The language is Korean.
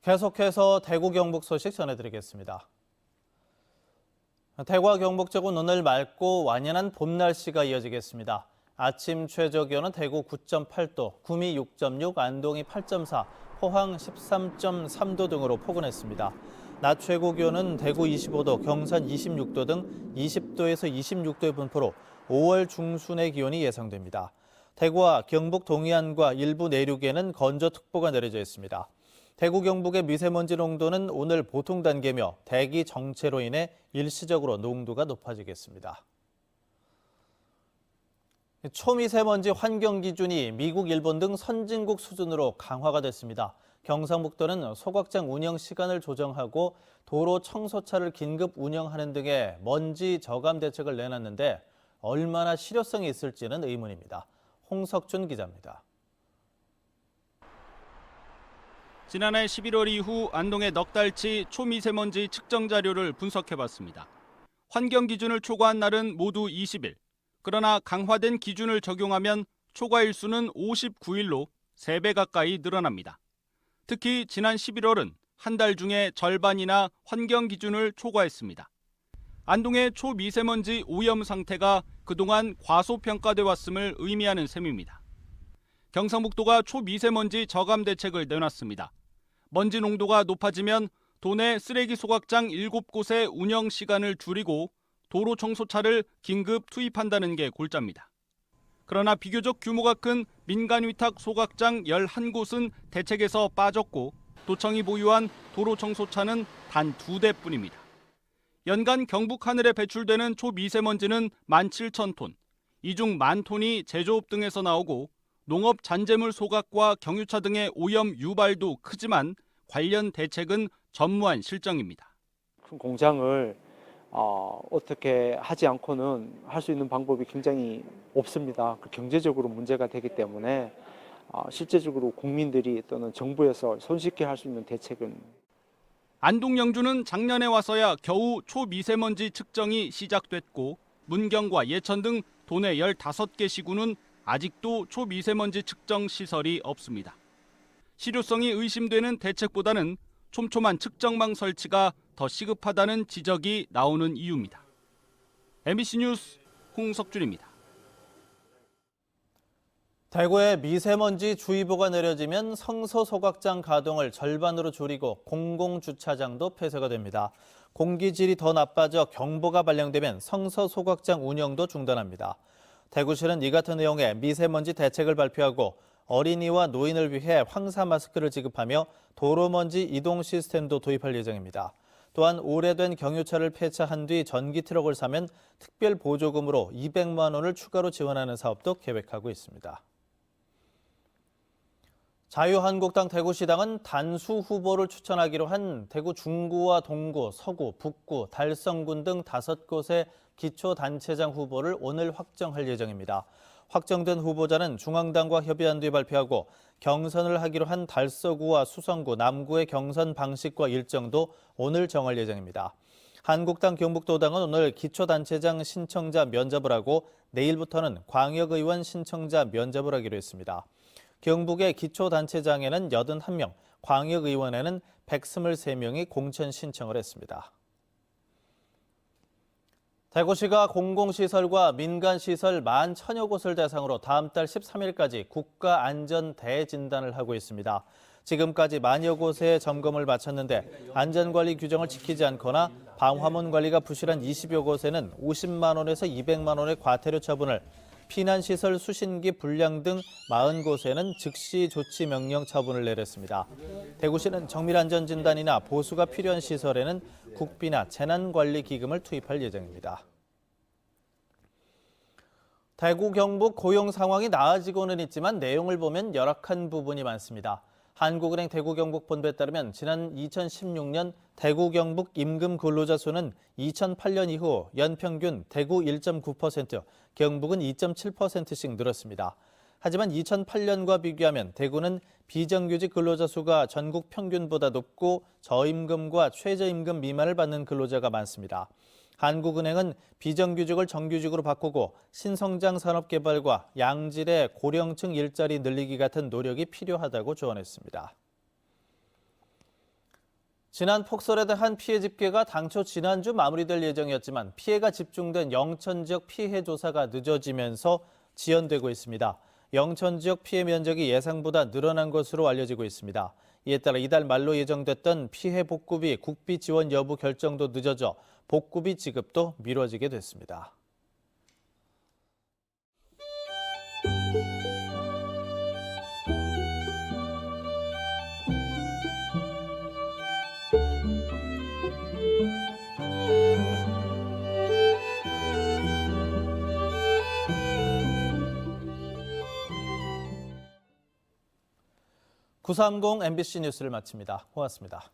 계속해서 대구 경북 소식 전해드리겠습니다. 대구와 경북 쪽은 오늘 맑고 완연한 봄 날씨가 이어지겠습니다. 아침 최저 기온은 대구 9.8도, 구미 6.6, 안동이 8.4, 포항 13.3도 등으로 포근했습니다. 낮 최고 기온은 대구 25도, 경산 26도 등 20도에서 26도의 분포로 5월 중순의 기온이 예상됩니다. 대구와 경북 동해안과 일부 내륙에는 건조특보가 내려져 있습니다. 대구 경북의 미세먼지 농도는 오늘 보통 단계며 대기 정체로 인해 일시적으로 농도가 높아지겠습니다. 초미세먼지 환경 기준이 미국, 일본 등 선진국 수준으로 강화가 됐습니다. 경상북도는 소각장 운영 시간을 조정하고 도로 청소차를 긴급 운영하는 등의 먼지 저감 대책을 내놨는데 얼마나 실효성이 있을지는 의문입니다. 홍석준 기자입니다. 지난해 11월 이후 안동의 넉 달치 초미세먼지 측정 자료를 분석해봤습니다. 환경 기준을 초과한 날은 모두 20일. 그러나 강화된 기준을 적용하면 초과일수는 59일로 3배 가까이 늘어납니다. 특히 지난 11월은 한 달 중에 절반이나 환경 기준을 초과했습니다. 안동의 초미세먼지 오염 상태가 그동안 과소평가돼 왔음을 의미하는 셈입니다. 경상북도가 초미세먼지 저감 대책을 내놨습니다. 먼지 농도가 높아지면 도내 쓰레기 소각장 7곳의 운영 시간을 줄이고 도로 청소차를 긴급 투입한다는 게 골자입니다. 그러나 비교적 규모가 큰 민간 위탁 소각장 11곳은 대책에서 빠졌고 도청이 보유한 도로 청소차는 단 2대뿐입니다. 연간 경북 하늘에 배출되는 초미세먼지는 17,000톤, 이 중 10,000톤이 제조업 등에서 나오고 농업 잔재물 소각과 경유차 등의 오염 유발도 크지만 관련 대책은 전무한 실정입니다. 큰 공장을 어떻게 하지 않고는 할 수 있는 방법이 굉장히 없습니다. 경제적으로 문제가 되기 때문에 실제적으로 국민들이 또는 정부에서 손쉽게 할 수 있는 대책은 안동 영주는 작년에 와서야 겨우 초미세먼지 측정이 시작됐고 문경과 예천 등 도내 15개 시군은 아직도 초미세먼지 측정 시설이 없습니다. 실효성이 의심되는 대책보다는 촘촘한 측정망 설치가 더 시급하다는 지적이 나오는 이유입니다. MBC 뉴스 홍석준입니다. 대구에 미세먼지 주의보가 내려지면 성서 소각장 가동을 절반으로 줄이고 공공주차장도 폐쇄가 됩니다. 공기질이 더 나빠져 경보가 발령되면 성서 소각장 운영도 중단합니다. 대구시는 이 같은 내용의 미세먼지 대책을 발표하고 어린이와 노인을 위해 황사 마스크를 지급하며 도로먼지 이동 시스템도 도입할 예정입니다. 또한 오래된 경유차를 폐차한 뒤 전기 트럭을 사면 특별 보조금으로 200만 원을 추가로 지원하는 사업도 계획하고 있습니다. 자유한국당 대구시당은 단수 후보를 추천하기로 한 대구 중구와 동구, 서구, 북구, 달성군 등 5곳의 기초단체장 후보를 오늘 확정할 예정입니다. 확정된 후보자는 중앙당과 협의한 뒤 발표하고 경선을 하기로 한 달서구와 수성구, 남구의 경선 방식과 일정도 오늘 정할 예정입니다. 한국당 경북도당은 오늘 기초단체장 신청자 면접을 하고 내일부터는 광역의원 신청자 면접을 하기로 했습니다. 경북의 기초단체장에는 81명, 광역의원에는 123명이 공천 신청을 했습니다. 대구시가 공공시설과 민간시설 11,000여 곳을 대상으로 다음 달 13일까지 국가안전대진단을 하고 있습니다. 지금까지 10,000여 곳의 점검을 마쳤는데 안전관리 규정을 지키지 않거나 방화문 관리가 부실한 20여 곳에는 50만 원에서 200만 원의 과태료 처분을, 피난시설 수신기 불량 등 40곳에는 즉시 조치 명령 처분을 내렸습니다. 대구시는 정밀안전진단이나 보수가 필요한 시설에는 국비나 재난관리기금을 투입할 예정입니다. 대구 경북 고용 상황이 나아지고는 있지만 내용을 보면 열악한 부분이 많습니다. 한국은행 대구 경북 본부에 따르면 지난 2016년 대구 경북 임금 근로자 수는 2008년 이후 연평균 대구 1.9%, 경북은 2.7%씩 늘었습니다. 하지만 2008년과 비교하면 대구는 비정규직 근로자 수가 전국 평균보다 높고 저임금과 최저임금 미만을 받는 근로자가 많습니다. 한국은행은 비정규직을 정규직으로 바꾸고 신성장 산업개발과 양질의 고령층 일자리 늘리기 같은 노력이 필요하다고 조언했습니다. 지난 폭설에 대한 피해 집계가 당초 지난주 마무리될 예정이었지만 피해가 집중된 영천 지역 피해 조사가 늦어지면서 지연되고 있습니다. 영천 지역 피해 면적이 예상보다 늘어난 것으로 알려지고 있습니다. 이에 따라 이달 말로 예정됐던 피해 복구비 국비 지원 여부 결정도 늦어져 복구비 지급도 미뤄지게 됐습니다. (930) MBC 뉴스를 마칩니다. 고맙습니다.